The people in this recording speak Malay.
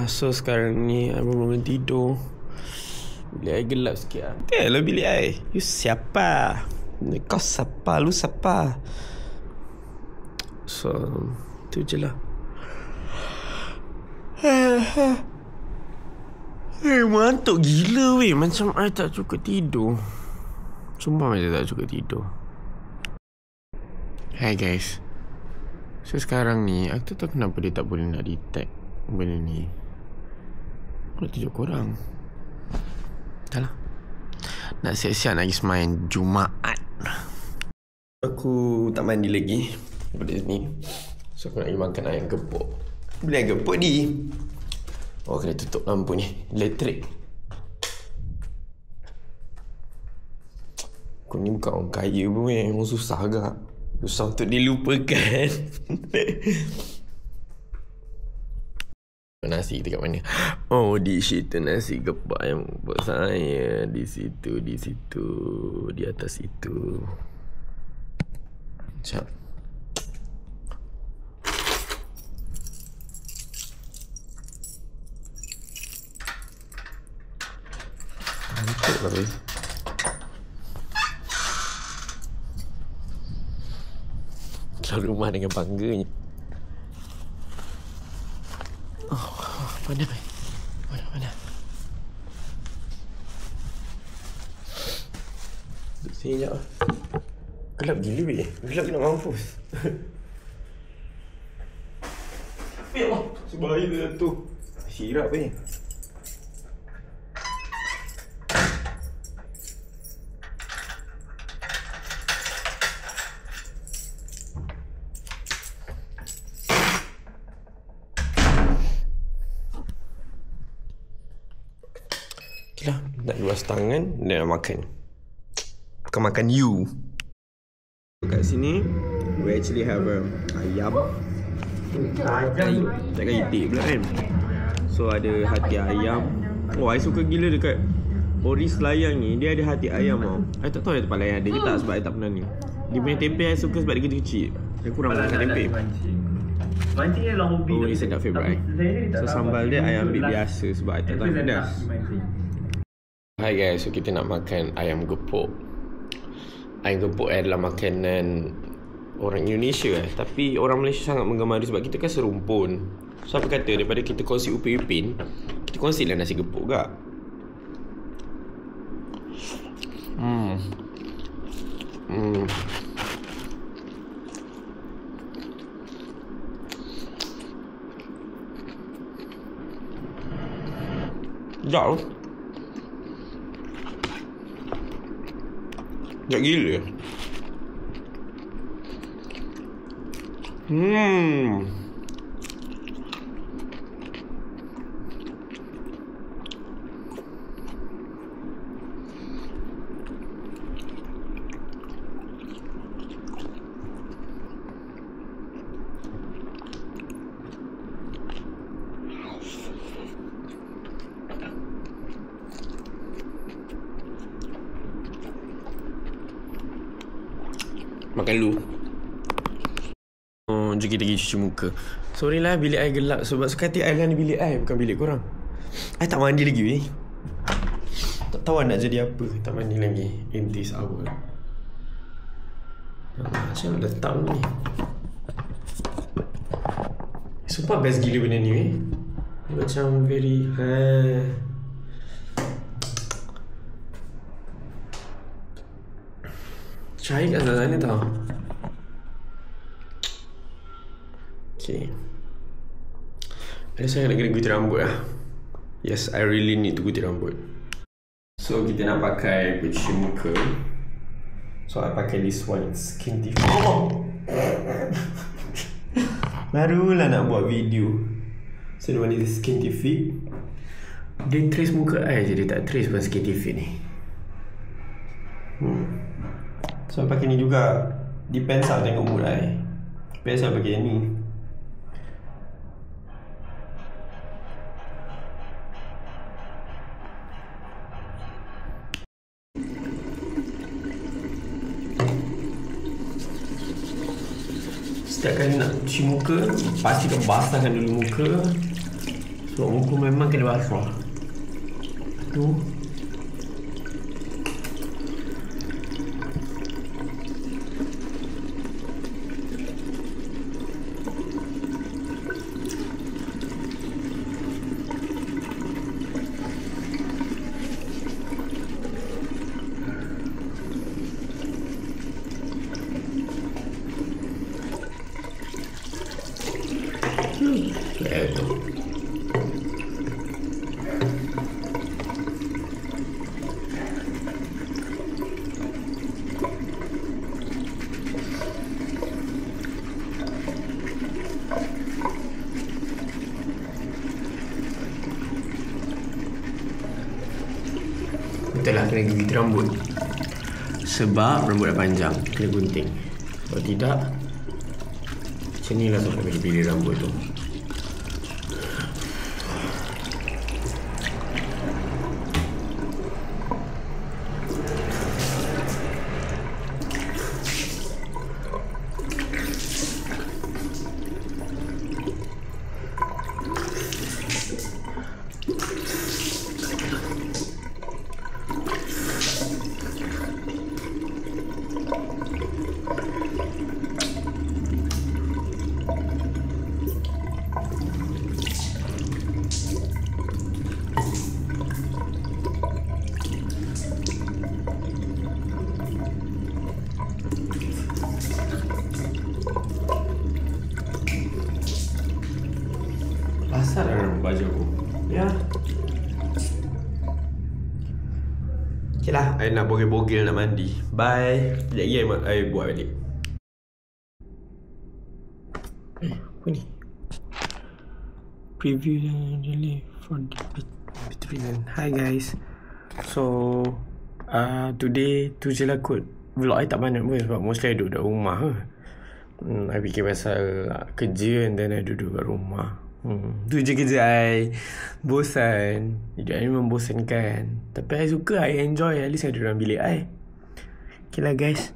So sekarang ni I baru bangun tidur. Bilik air gelap sikit lah. Lah bilik air. You siapa? Kau siapa? Lu siapa? So tu je lah. Mantuk gila weh. Macam I tak cukup tidur. Sumpah macam tak cukup tidur. Hi guys. So sekarang ni aku tak tahu kenapa dia tak boleh nak detect benda ni. Aku nak tunjuk korang. Dah lah. Nak siap-siap nak pergi semain Jumaat. Aku tak mandi lagi daripada sini. So aku nak pergi makan ayam gepuk. Beli ayam gepuk di. Oh, kena tutup lampu ni. Elektrik. Aku ni bukan orang kaya pun weh. Orang susah agak. Susah untuk dilupakan. Nasi kita kat mana? Oh, di situ nasi gepuk yang buat saya. Di situ. Di atas itu. Sekejap. Mantap lah weh. Keluar rumah dengan bangganya. Mana? Duduk sini sekejap lah. Gelap gila weh. Gelap nak mampus. Ya Allah. Sebahaya dia tu. Sirap weh. Okeylah, nak luas tangan dan nak makan. Bukan makan you. Kat sini we actually have ayam. Jangan itik pula kan. So ada hati ayam. Oh, I suka gila dekat Ori Selayang ni. Dia ada hati ayam tau. I tak tahu dia tempat lain ada ke tak sebab I tak pernah ni. Dia punya tempe I suka sebab dia kecil-kecil. Dia kurang makan tempe. Mancing ni long hobi. Oh, ni sedap favourite. So sambal dia I ambil biasa sebab I tak tahu pedas. Hai guys, so kita nak makan ayam gepuk. Ayam gepuk adalah makanan orang Indonesia tapi orang Malaysia sangat menggemari sebab kita kan serumpun. So apa kata daripada kita kongsi upin-upin, kita kongsilah nasi gepuk gak. Jauh. Tak gila. Makan dulu. Oh, jom kita pergi cuci muka. Sorry lah bilik air gelap sebab suka hati air lah ni bilik air bukan bilik korang. I tak mandi lagi weh. Tak tahu nak jadi apa. Tak mandi lagi in this hour. Macam mana letak ni? Sumpah best gila benda ni weh. Macam very cahaya kat sana tau. Okay. Ada saya nak kena gunting rambut lah. Yes, I really need to gunting rambut. So kita nak pakai pencuci muka. So I pakai this one, Skin TV. Barulah nak buat video. So the one is Skin TV. Dia trace muka I je, dia tak trace pun Skin TV ni. So pakai ni juga. Depends lah tengok mood I. Depends lah pakai ni. Setiap kali nak cuci muka, pastikan basahkan dulu muka. So Sebab buku memang kena basuh. Tu. Itu. Betul lah, kena gigit rambut. Sebab rambut dah panjang, kena gunting. Kalau tidak, macam ni lah sebab nak pilih rambut tu. Basah dah rambut baju aku. Ya. Okay lah, I nak bogel-bogel nak mandi. Bye. Sekejap lagi I buat balik. Apa ni? Preview really for the Patreon. Hi guys. So today tu je lah kot. Vlog I tak banyak pun sebab mostly I duduk kat rumah. I fikir pasal kerja and then I duduk kat rumah. Tu je kerja I. Bosan. Hidup I memang membosankan. Tapi I suka, I enjoy. At least I duduk dalam bilik I. Okay lah guys.